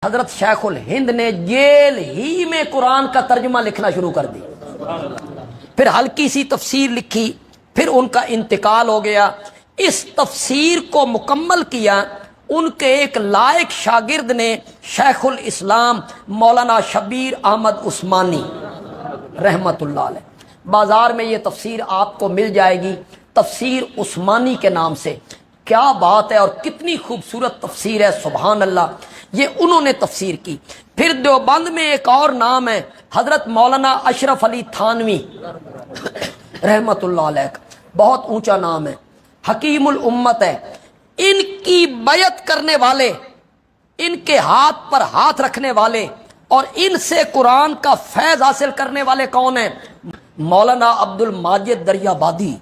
حضرت شیخ الہند نے جیل ہی میں قرآن کا ترجمہ لکھنا شروع کر دی، پھر ہلکی سی تفسیر لکھی، پھر ان کا انتقال ہو گیا۔ اس تفسیر کو مکمل کیا ان کے ایک لائق شاگرد نے، شیخ الاسلام مولانا شبیر احمد عثمانی رحمت اللہ علیہ۔ بازار میں یہ تفسیر آپ کو مل جائے گی، تفسیر عثمانی کے نام سے۔ کیا بات ہے اور کتنی خوبصورت تفسیر ہے، سبحان اللہ۔ یہ انہوں نے تفسیر کی۔ پھر دیوبند میں ایک اور نام ہے، حضرت مولانا اشرف علی تھانوی رحمت اللہ علیہ، بہت اونچا نام ہے، حکیم الامت ہے۔ ان کی بیعت کرنے والے، ان کے ہاتھ پر ہاتھ رکھنے والے اور ان سے قرآن کا فیض حاصل کرنے والے کون ہیں؟ مولانا عبد الماجد دریابادی،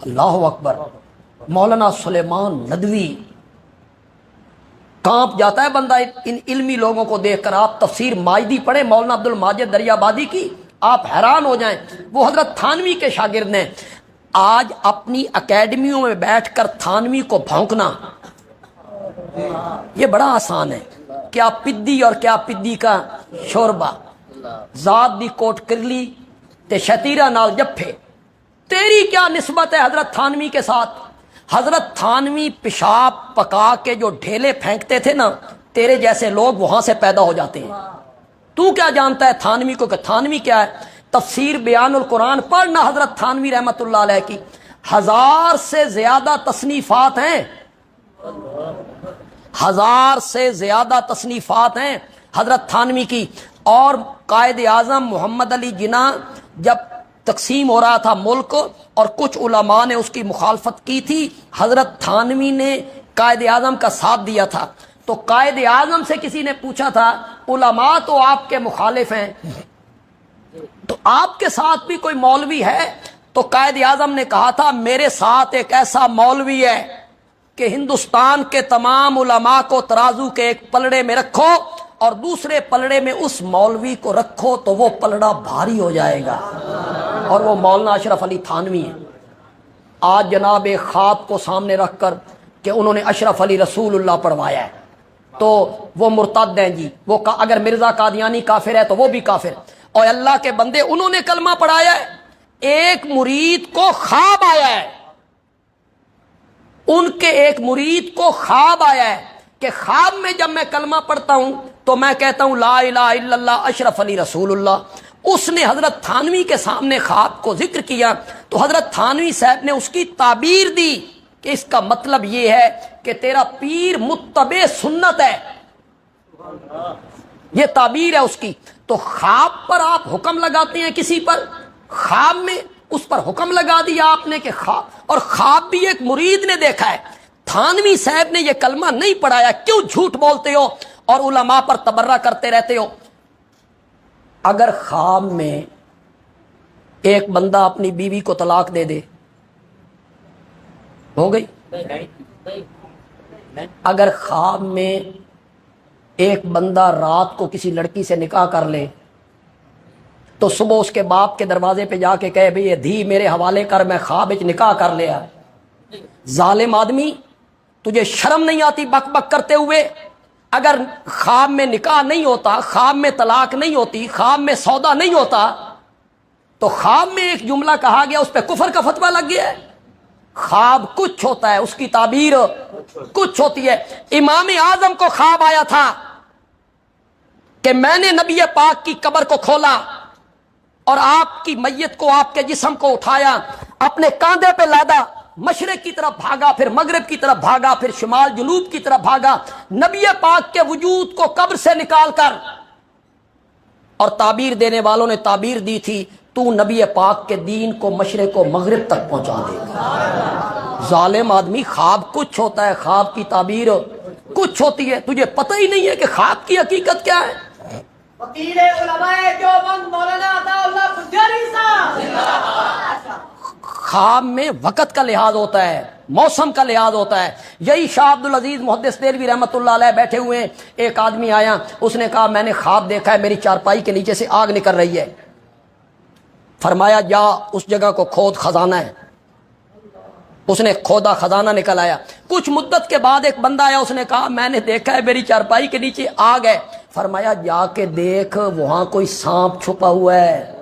اللہ اکبر، مولانا سلیمان ندوی۔ کانپ جاتا ہے بندہ ان علمی لوگوں کو دیکھ کر۔ آپ تفسیر ماجدی پڑھیں مولانا عبد الماجد دریابادی کی، آپ حیران ہو جائیں۔ وہ حضرت تھانوی کے شاگرد ہیں۔ آج اپنی اکیڈمیوں میں بیٹھ کر تھانوی کو بھونکنا یہ بڑا آسان ہے۔ کیا پدی اور کیا پدی کا شوربہ، ذات دی کوٹ کرلی تے شتیرہ نال جفے، تیری کیا نسبت ہے حضرت تھانوی کے ساتھ؟ حضرت تھانوی پیشاب پکا کے جو ڈھیلے پھینکتے تھے نا، تیرے جیسے لوگ وہاں سے پیدا ہو جاتے ہیں۔ تو کیا جانتا ہے تھانوی کو کہ تھانوی کیا ہے؟ تفسیر بیان القرآن پڑھنا حضرت تھانوی رحمت اللہ علیہ کی، 1000 سے زیادہ تصنیفات ہیں، 1000 سے زیادہ تصنیفات ہیں حضرت تھانوی کی۔ اور قائد اعظم محمد علی جناح جب تقسیم ہو رہا تھا ملک اور کچھ علماء نے اس کی مخالفت کی تھی، حضرت تھانوی نے قائد اعظم کا ساتھ دیا تھا۔ تو قائد اعظم سے کسی نے پوچھا تھا، علماء تو آپ کے مخالف ہیں، تو آپ کے ساتھ بھی کوئی مولوی ہے؟ تو قائد اعظم نے کہا تھا، میرے ساتھ ایک ایسا مولوی ہے کہ ہندوستان کے تمام علماء کو ترازو کے ایک پلڑے میں رکھو اور دوسرے پلڑے میں اس مولوی کو رکھو تو وہ پلڑا بھاری ہو جائے گا، اور وہ مولانا اشرف علی تھانوی ہیں۔ آج جناب ایک خواب کو سامنے رکھ کر کہ انہوں نے اشرف علی رسول اللہ پڑھوایا ہے تو وہ مرتد ہیں جی، وہ اگر مرزا قادیانی کافر ہے تو وہ بھی کافر۔ اور اللہ کے بندے، انہوں نے کلمہ پڑھایا ہے، ایک مرید کو خواب آیا ہے، ان کے ایک مرید کو خواب آیا ہے کہ خواب میں جب میں کلمہ پڑھتا ہوں تو میں کہتا ہوں لا الہ الا اللہ اشرف علی رسول اللہ۔ اس نے حضرت تھانوی کے سامنے خواب کو ذکر کیا تو حضرت تھانوی صاحب نے اس کی تعبیر دی کہ اس کا مطلب یہ ہے کہ تیرا پیر متبع سنت ہے، یہ تعبیر ہے اس کی۔ تو خواب پر آپ حکم لگاتے ہیں کسی پر، خواب میں اس پر حکم لگا دیا آپ نے کہ خواب، اور خواب بھی ایک مرید نے دیکھا ہے۔ تھانوی صاحب نے یہ کلمہ نہیں پڑھایا، کیوں جھوٹ بولتے ہو اور علماء پر تبرہ کرتے رہتے ہو؟ اگر خواب میں ایک بندہ اپنی بیوی کو طلاق دے دے، ہو گئی؟ اگر خواب میں ایک بندہ رات کو کسی لڑکی سے نکاح کر لے تو صبح اس کے باپ کے دروازے پہ جا کے کہے بھئی یہ دھی میرے حوالے کر، میں خواب وچ نکاح کر لیا۔ ظالم آدمی، تجھے شرم نہیں آتی بک بک کرتے ہوئے؟ اگر خواب میں نکاح نہیں ہوتا، خواب میں طلاق نہیں ہوتی، خواب میں سودا نہیں ہوتا، تو خواب میں ایک جملہ کہا گیا اس پہ کفر کا فتویٰ لگ گیا ہے۔ خواب کچھ ہوتا ہے، اس کی تعبیر کچھ ہوتی ہے۔ امام اعظم کو خواب آیا تھا کہ میں نے نبی پاک کی قبر کو کھولا اور آپ کی میت کو، آپ کے جسم کو اٹھایا، اپنے کاندھے پہ لادا، مشرق کی طرف بھاگا، پھر مغرب کی طرف بھاگا، پھر شمال جنوب کی طرف بھاگا، نبی پاک کے وجود کو قبر سے نکال کر، اور تعبیر دینے والوں نے تعبیر دی تھی تو نبی پاک کے دین کو مشرق و مغرب تک پہنچا دے گا۔ ظالم آدمی، خواب کچھ ہوتا ہے، خواب کی تعبیر کچھ ہوتی ہے، تجھے پتہ ہی نہیں ہے کہ خواب کی حقیقت کیا ہے۔ وکیل علماء دیوبند مولانا عطا اللہ پجاری صاحب، خواب میں وقت کا لحاظ ہوتا ہے، موسم کا لحاظ ہوتا ہے۔ یہی شاہ عبد العزیز محدث دہلوی رحمۃ اللہ علیہ بیٹھے ہوئے ہیں، ایک آدمی آیا، اس نے کہا میں نے خواب دیکھا ہے میری چارپائی کے نیچے سے آگ نکل رہی ہے۔ فرمایا جا اس جگہ کو کھود، خزانہ ہے۔ اس نے کھودا خزانہ نکل آیا. کچھ مدت کے بعد ایک بندہ آیا, اس نے کہا میں نے دیکھا ہے میری چارپائی کے نیچے آگ ہے. فرمایا جا کے دیکھ وہاں کوئی سانپ چھپا ہوا ہے.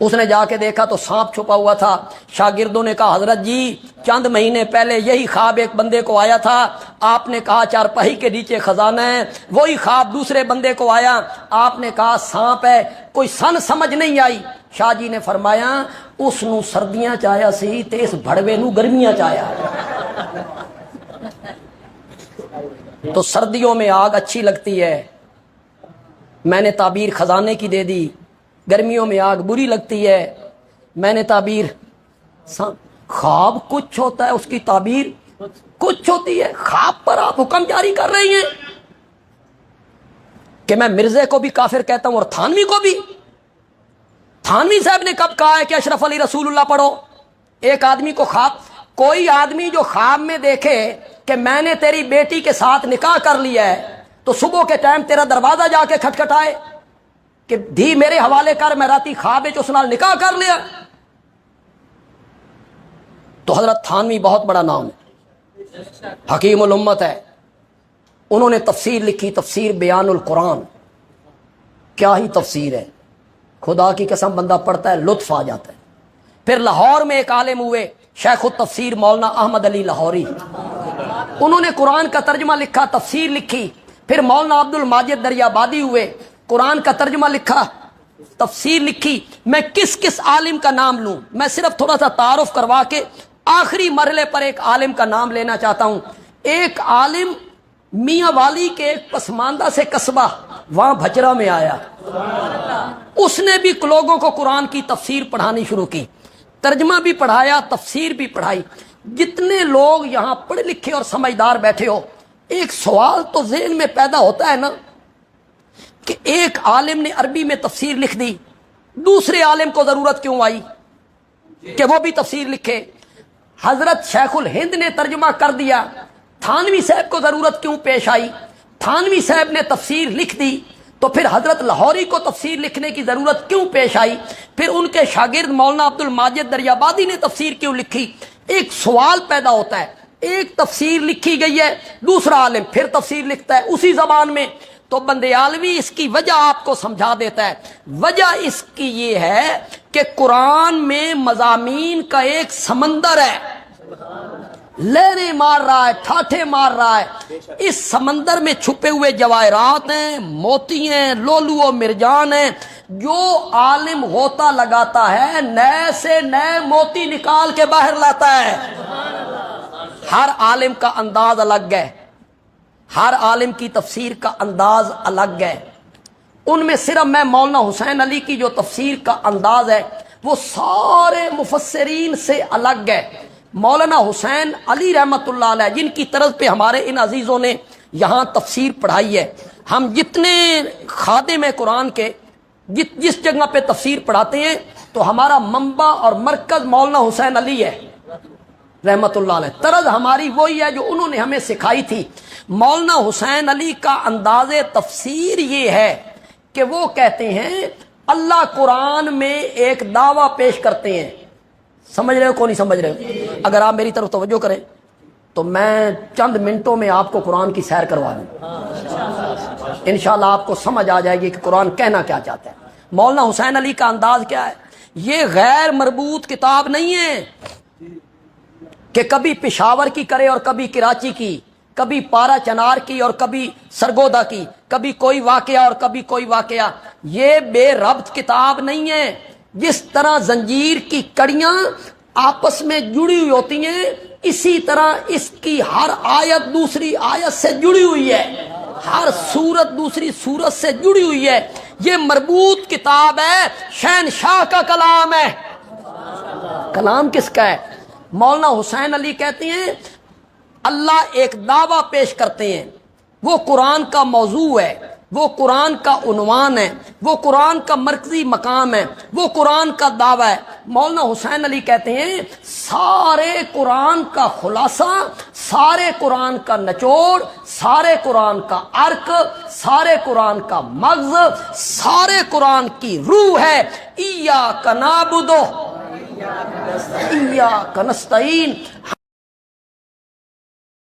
اس نے جا کے دیکھا تو سانپ چھپا ہوا تھا. شاگردوں نے کہا حضرت جی چند مہینے پہلے یہی خواب ایک بندے کو آیا تھا, آپ نے کہا چارپائی کے نیچے خزانہ ہے. وہی خواب دوسرے بندے کو آیا, آپ نے کہا سانپ ہے. کوئی سن سمجھ نہیں آئی. شاہ جی نے فرمایا اس نو سردیاں چاہیا سی تے اس بھڑوے نو گرمیاں چاہیا. تو سردیوں میں آگ اچھی لگتی ہے, میں نے تعبیر خزانے کی دے دی. گرمیوں میں آگ بری لگتی ہے, میں نے تعبیر. خواب کچھ ہوتا ہے, اس کی تعبیر کچھ ہوتی ہے. خواب پر آپ حکم جاری کر رہی ہیں کہ میں مرزے کو بھی کافر کہتا ہوں اور تھانوی کو بھی. تھانوی صاحب نے کب کہا ہے کہ اشرف علی رسول اللہ پڑھو؟ ایک آدمی کو خواب, کوئی آدمی جو خواب میں دیکھے کہ میں نے تیری بیٹی کے ساتھ نکاح کر لیا ہے تو صبح کے ٹائم تیرا دروازہ جا کے کھٹکھٹائے کہ دھی میرے حوالے کر, میں راتی خواب اس نال نکاح کر لیا. تو حضرت تھانوی بہت بڑا نام ہے, حکیم الامت ہے. انہوں نے تفسیر لکھی, تفسیر بیان القرآن. کیا ہی تفسیر ہے, خدا کی قسم بندہ پڑھتا ہے لطف آ جاتا ہے. پھر لاہور میں ایک عالم ہوئے شیخ التفسیر مولانا احمد علی لاہوری, انہوں نے قرآن کا ترجمہ لکھا, تفسیر لکھی. پھر مولانا عبد الماجد دریابادی ہوئے, قرآن کا ترجمہ لکھا, تفسیر لکھی. میں کس کس عالم کا نام لوں؟ میں صرف تھوڑا سا تعارف کروا کے آخری مرحلے پر ایک عالم کا نام لینا چاہتا ہوں. ایک عالم میاں والی کے ایک پسماندہ سے قصبہ وہاں بھچرا میں آیا, اس نے بھی لوگوں کو قرآن کی تفسیر پڑھانی شروع کی, ترجمہ بھی پڑھایا, تفسیر بھی پڑھائی. جتنے لوگ یہاں پڑھے لکھے اور سمجھدار بیٹھے ہو, ایک سوال تو ذہن میں پیدا ہوتا ہے نا کہ ایک عالم نے عربی میں تفسیر لکھ دی, دوسرے عالم کو ضرورت کیوں آئی کہ وہ بھی تفسیر لکھے؟ حضرت شیخ الہند نے ترجمہ کر دیا, تھانوی صاحب کو ضرورت کیوں پیش آئی؟ تھانوی صاحب نے تفسیر لکھ دی تو پھر حضرت لاہوری کو تفسیر لکھنے کی ضرورت کیوں پیش آئی؟ پھر ان کے شاگرد مولانا عبد الماجد دریابادی نے تفسیر کیوں لکھی؟ ایک سوال پیدا ہوتا ہے. ایک تفسیر لکھی گئی ہے, دوسرا عالم پھر تفسیر لکھتا ہے اسی زبان میں. تو بندے عالمی اس کی وجہ آپ کو سمجھا دیتا ہے. وجہ اس کی یہ ہے کہ قرآن میں مضامین کا ایک سمندر ہے, لہریں مار رہا ہے, ٹھاٹھے مار رہا ہے. اس سمندر میں چھپے ہوئے جواہرات ہیں, موتی ہیں, لولو و مرجان ہیں. جو عالم غوطہ لگاتا ہے نئے سے نئے موتی نکال کے باہر لاتا ہے. ہر عالم کا انداز الگ ہے, ہر عالم کی تفسیر کا انداز الگ ہے. ان میں صرف میں مولانا حسین علی کی جو تفسیر کا انداز ہے وہ سارے مفسرین سے الگ ہے. مولانا حسین علی رحمت اللہ علیہ جن کی طرز پہ ہمارے ان عزیزوں نے یہاں تفسیر پڑھائی ہے, ہم جتنے خادم قرآن کے جس جگہ پہ تفسیر پڑھاتے ہیں تو ہمارا منبع اور مرکز مولانا حسین علی ہے رحمت اللہ علیہ. طرز ہماری وہی ہے جو انہوں نے ہمیں سکھائی تھی. مولانا حسین علی کا انداز تفسیر یہ ہے کہ وہ کہتے ہیں اللہ قرآن میں ایک دعویٰ پیش کرتے ہیں. سمجھ رہے ہو کو نہیں سمجھ رہے ہو؟ اگر آپ میری طرف توجہ کریں تو میں چند منٹوں میں آپ کو قرآن کی سیر کروا دوں, انشاءاللہ آپ کو سمجھ آ جائے گی کہ قرآن کہنا کیا چاہتا ہے. مولانا حسین علی کا انداز کیا ہے؟ یہ غیر مربوط کتاب نہیں ہے کہ کبھی پشاور کی کرے اور کبھی کراچی کی, کبھی پارا چنار کی اور کبھی سرگودا کی, کبھی کوئی واقعہ اور کبھی کوئی واقعہ. یہ بے ربط کتاب نہیں ہے. جس طرح زنجیر کی کڑیاں آپس میں جڑی ہوئی ہوتی ہیں اسی طرح اس کی ہر آیت دوسری آیت سے جڑی ہوئی ہے, ہر سورت دوسری سورت سے جڑی ہوئی ہے. یہ مربوط کتاب ہے, شہنشاہ کا کلام ہے. کلام کس کا ہے؟ مولانا حسین علی کہتے ہیں اللہ ایک دعویٰ پیش کرتے ہیں, وہ قرآن کا موضوع ہے, وہ قرآن کا عنوان ہے, وہ قرآن کا مرکزی مقام ہے, وہ قرآن کا دعویٰ ہے. مولانا حسین علی کہتے ہیں سارے قرآن کا خلاصہ, سارے قرآن کا نچوڑ, سارے قرآن کا عرق, سارے قرآن کا مغز, سارے قرآن کی روح ہے ایاک نعبد ایاک نستعین